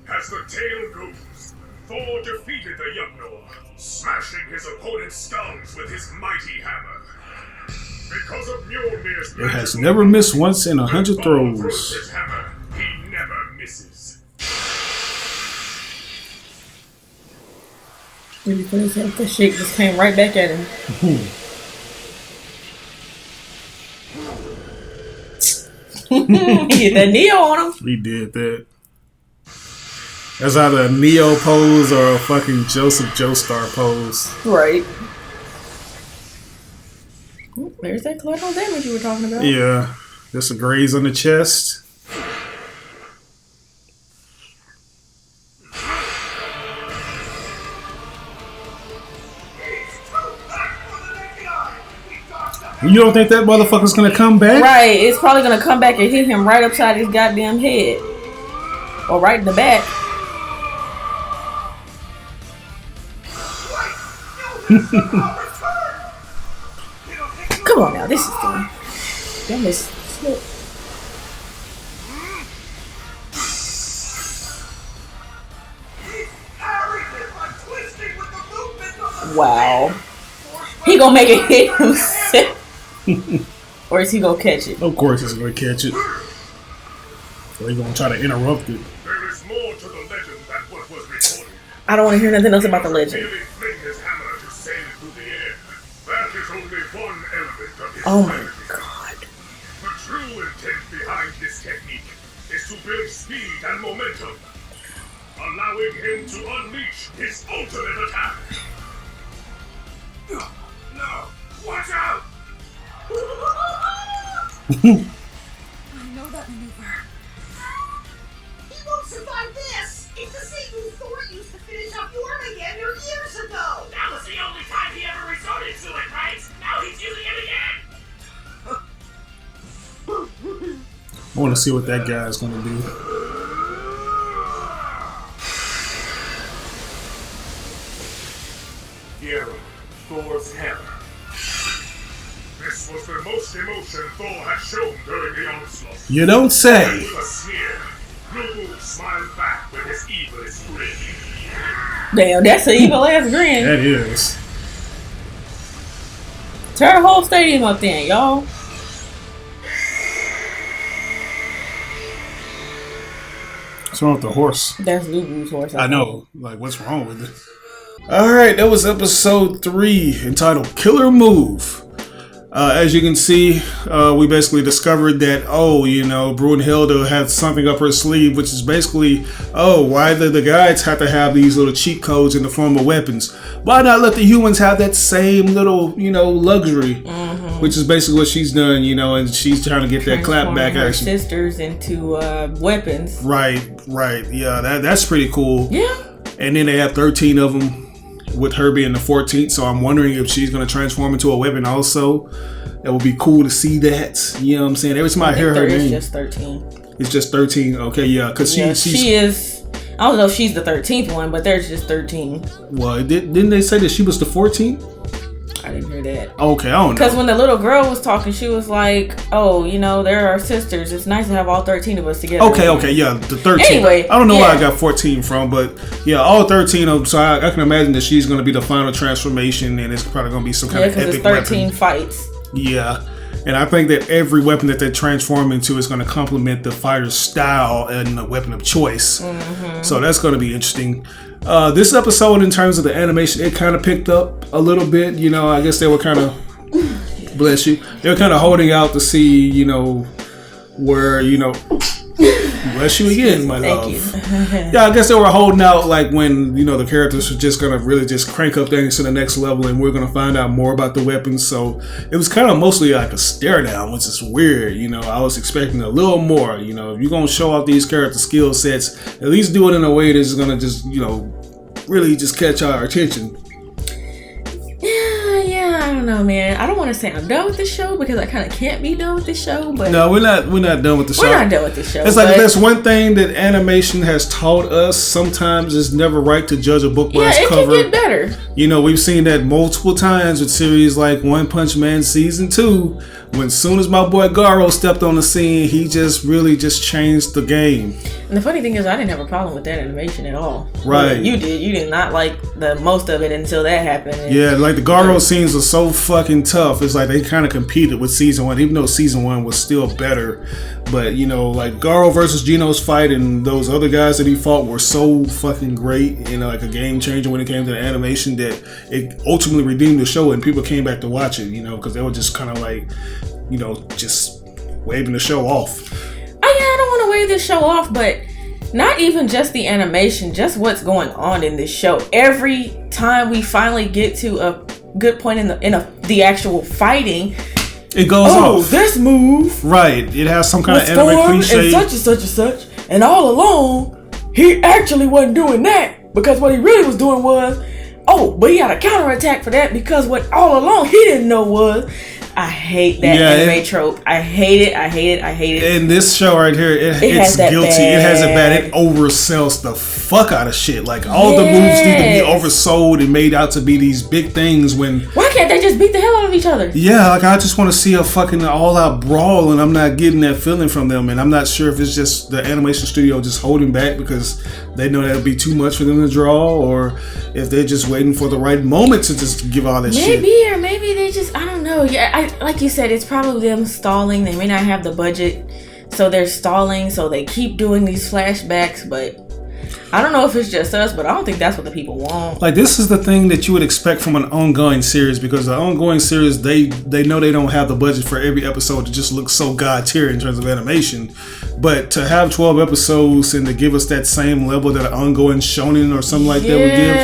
As the tale goes, Thor defeated the Jugnar, smashing his opponent's skulls with his mighty hammer. Because of Mjolnir's It has never missed once in 100 throws. his hammer, he never misses. Really funny how the shit just came right back at him. He hit that Neo on him. He did that. That's either a Neo pose or a fucking Joseph Joestar pose. Right. Ooh, there's that collateral damage you were talking about. Yeah. Just a graze on the chest. You don't think that motherfucker's gonna come back? Right, it's probably gonna come back and hit him right upside his goddamn head. Or right in the back. Come on now, this is fun. That was slip. Wow. He gonna make it hit himself. Or is he gonna catch it? Of course he's gonna catch it. Or he's gonna try to interrupt it. There is more to the legend than what was reported. I don't want to hear nothing else about the legend. Merely fling his hammer to sail through the air. That is only one element of his Oh my ability. god. The true intent behind this technique is to build speed and momentum, allowing him to unleash his ultimate attack. No! Watch out! I know that maneuver. He won't survive this! It's the same move Thor used to finish off Jormungandr years ago! That was the only time he ever resorted to it, right? Now he's using it again! I want to see what that guy's gonna do. Here, Thor's hammer. This was the most emotion Thor had shown during the onslaught. You don't say. With a sneer, Lubu smiled back with his evilest grin. Damn, that's an evil ass grin. That is. Tear the whole stadium up then, y'all. What's wrong with the horse? That's Lubu's horse. I know. Like, what's wrong with it? Alright, that was episode 3 entitled Killer Move. As you can see, we basically discovered that, Brunhilde had something up her sleeve, which is basically, why do the guys have to have these little cheat codes in the form of weapons? Why not let the humans have that same little, luxury? Mm-hmm. Which is basically what she's done, and she's trying to get that clap back her action. Sisters into weapons. Right. Yeah, that's pretty cool. Yeah. And then they have 13 of them. With her being the 14th, so I'm wondering if she's going to transform into a weapon also. That would be cool to see that. You know what I'm saying? Every time I hear her name. It's just 13. It's just 13? Okay, yeah. Because she is... I don't know if she's the 13th one, but there's just 13. Well, didn't they say that she was the 14th? I didn't hear that. Okay, I don't know. Because when the little girl was talking, she was like, there are sisters. It's nice to have all 13 of us together. Okay, yeah, the 13. Anyway. I don't know where I got 14 from, but yeah, all 13 of them. So I can imagine that she's going to be the final transformation, and it's probably going to be some kind of epic weapon. 13 weapon. Fights. Yeah. And I think that every weapon that they transform into is going to complement the fighter's style and the weapon of choice. Mm-hmm. So that's going to be interesting. This episode, in terms of the animation, it kind of picked up a little bit. I guess they were kind of, bless you, they were kind of holding out to see, where, Bless you again, my love. Thank you. Yeah, I guess they were holding out like when, you know, the characters were just gonna really just crank up things to the next level and we're gonna find out more about the weapons. So it was kind of mostly like a stare down, which is weird. You know, I was expecting a little more. You know, if you're gonna show off these character skill sets, at least do it in a way that's gonna just, you know, really just catch our attention. Yeah, I don't know, man. I don't want to say I'm done with the show because I kind of can't be done with the show. But no, we're not done with the show. We're not done with the show. It's like that's one thing that animation has taught us. Sometimes it's never right to judge a book by its cover. Yeah, it can get better. You know, we've seen that multiple times with series like One Punch Man Season 2. When soon as my boy Garo stepped on the scene, he just really just changed the game. And the funny thing is, I didn't have a problem with that animation at all. Right. You did. You did not like the most of it until that happened. And yeah, like the Garo scenes are so fucking tough. It's like they kind of competed with Season 1, even though Season 1 was still better. But, you know, like Garo versus Geno's fight and those other guys that he fought were so fucking great and like a game changer when it came to the animation that it ultimately redeemed the show and people came back to watch it, you know, because they were just kind of like, you know, just waving the show off. I don't want to wave this show off, but not even just the animation, just what's going on in this show. Every time we finally get to a good point in the actual fighting, it goes off. This move, right? It has some kind of anime cliche. And such and such and such, and all along, he actually wasn't doing that because what he really was doing was, but he had a counterattack for that because what all along he didn't know was. I hate that anime trope. I hate it. And this show right here, it's guilty. It has it bad. It oversells the fuck out of shit. Like all the moves need to be oversold and made out to be these big things when... Why can't they just beat the hell out of each other? Yeah, like I just want to see a fucking all-out brawl and I'm not getting that feeling from them. And I'm not sure if it's just the animation studio just holding back because they know that would be too much for them to draw, or if they're just waiting for the right moment to just give all that shit. Or maybe they just, I don't know. Yeah, like you said, it's probably them stalling. They may not have the budget, so they're stalling, so they keep doing these flashbacks, but I don't know if it's just us, but I don't think that's what the people want. Like, this is the thing that you would expect from an ongoing series, because the ongoing series, they know they don't have the budget for every episode to just look so god tier in terms of animation. But to have 12 episodes and to give us that same level that an ongoing shonen or something like that would give,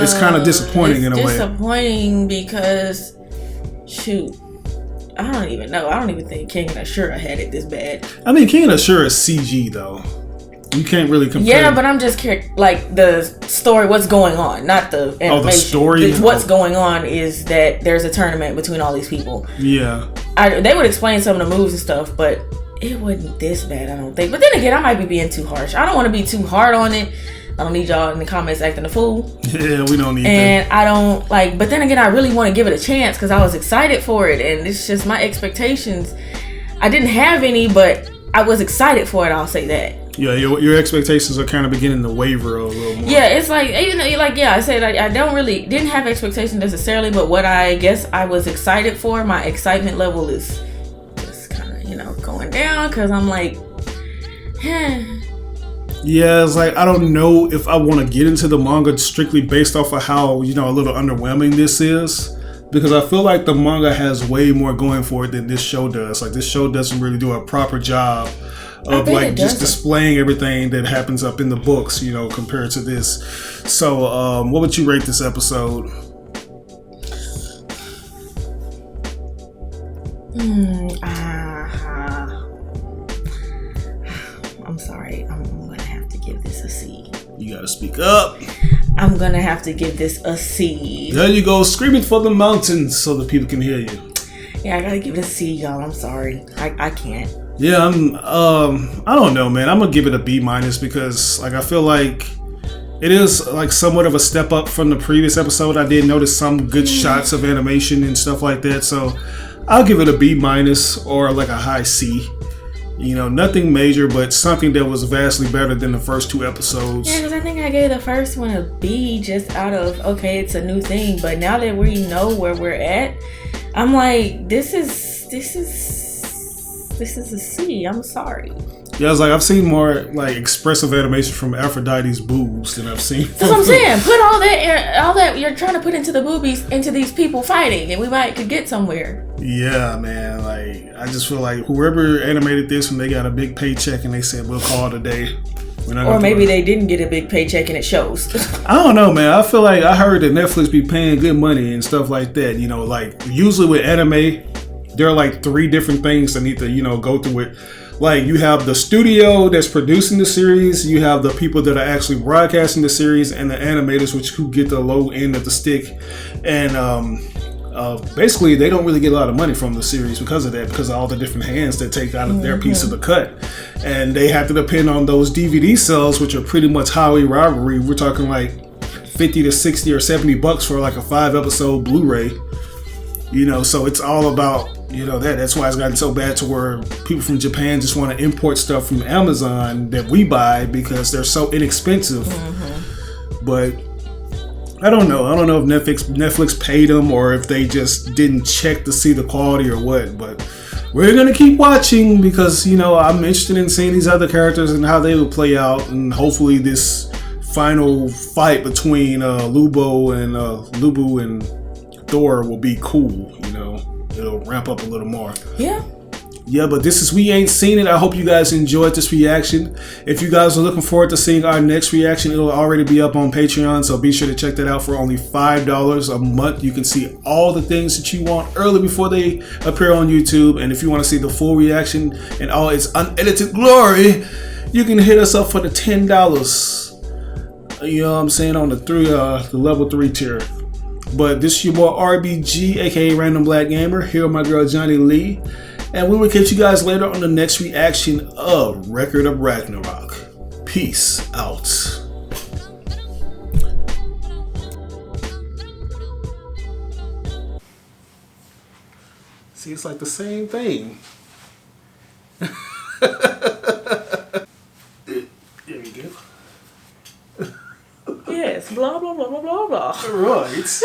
it's kind of disappointing in a way. It's disappointing because, shoot, I don't even know. I don't even think King and Ashura had it this bad. I mean, King and Ashura is CG though. You can't really compare. Yeah, but I'm just like the story, what's going on, not the animation. Oh, the story? What's going on is that there's a tournament between all these people. Yeah. They would explain some of the moves and stuff, but it wasn't this bad, I don't think. But then again, I might be being too harsh. I don't want to be too hard on it. I don't need y'all in the comments acting a fool. Yeah, we don't need that. And I don't like, but then again, I really want to give it a chance because I was excited for it. And it's just my expectations. I didn't have any, but I was excited for it. I'll say that. Yeah, your expectations are kind of beginning to waver a little more. Yeah, it's like, even though, like, yeah, I said I didn't have expectations necessarily, but what I guess I was excited for, my excitement level is just kind of, going down because I'm like, Yeah, it's like, I don't know if I want to get into the manga strictly based off of how, a little underwhelming this is. Because I feel like the manga has way more going for it than this show does. Like, this show doesn't really do a proper job of like just displaying everything that happens up in the books, compared to this. So, what would you rate this episode? I'm sorry. I'm gonna have to give this a C. You gotta speak up. I'm gonna have to give this a C. There you go, screaming for the mountains so the people can hear you. Yeah, I gotta give it a C, y'all. I'm sorry. I can't. Yeah, I don't know, man. I'm gonna give it a B- because like I feel like it is like somewhat of a step up from the previous episode. I did notice some good shots of animation and stuff like that, so I'll give it a B- or like a high C. Nothing major, but something that was vastly better than the first two episodes. Yeah, because I think I gave the first one a B just out of, okay, it's a new thing, but now that we know where we're at, I'm like, this is a C. I'm sorry. Yeah, I was like, I've seen more like expressive animation from Aphrodite's boobs than I've seen. That's what I'm saying. Put all that you're trying to put into the boobies into these people fighting, and we could get somewhere. Yeah, man. Like, I just feel like whoever animated this, when they got a big paycheck and they said we'll call it a day. Or maybe they didn't get a big paycheck and it shows. I don't know, man. I feel like I heard that Netflix be paying good money and stuff like that. You know, like usually with anime, there are like 3 different things that need to, you know, go through it. Like, you have the studio that's producing the series, you have the people that are actually broadcasting the series, and the animators, who get the low end of the stick. And basically, they don't really get a lot of money from the series because of that, because of all the different hands that take out of their piece of the cut. And they have to depend on those DVD sales, which are pretty much highway robbery. We're talking like 50 to 60 or 70 bucks for like a 5-episode Blu-ray. You know, so it's all about, you know, that's why it's gotten so bad to where people from Japan just want to import stuff from Amazon that we buy because they're so inexpensive. But I don't know if Netflix paid them or if they just didn't check to see the quality or what. But we're gonna keep watching because, you know, I'm interested in seeing these other characters and how they will play out, and hopefully this final fight between Lubu and Thor will be cool. You know, it'll ramp up a little more. Yeah, but this is We Ain't Seen It. I hope you guys enjoyed this reaction. If you guys are looking forward to seeing our next reaction, it'll already be up on Patreon, so be sure to check that out for only $5 a month. You can see all the things that you want early before they appear on YouTube, and if you want to see the full reaction in all its unedited glory, you can hit us up for the $10. You know what I'm saying, on the level 3 tier. But this is your boy RBG, aka Random Black Gamer, here with my girl Johnny Lee. And we will catch you guys later on the next reaction of Record of Ragnarok. Peace out. See, it's like the same thing. There we go. Yes, blah, blah, blah, blah, blah, blah. Right.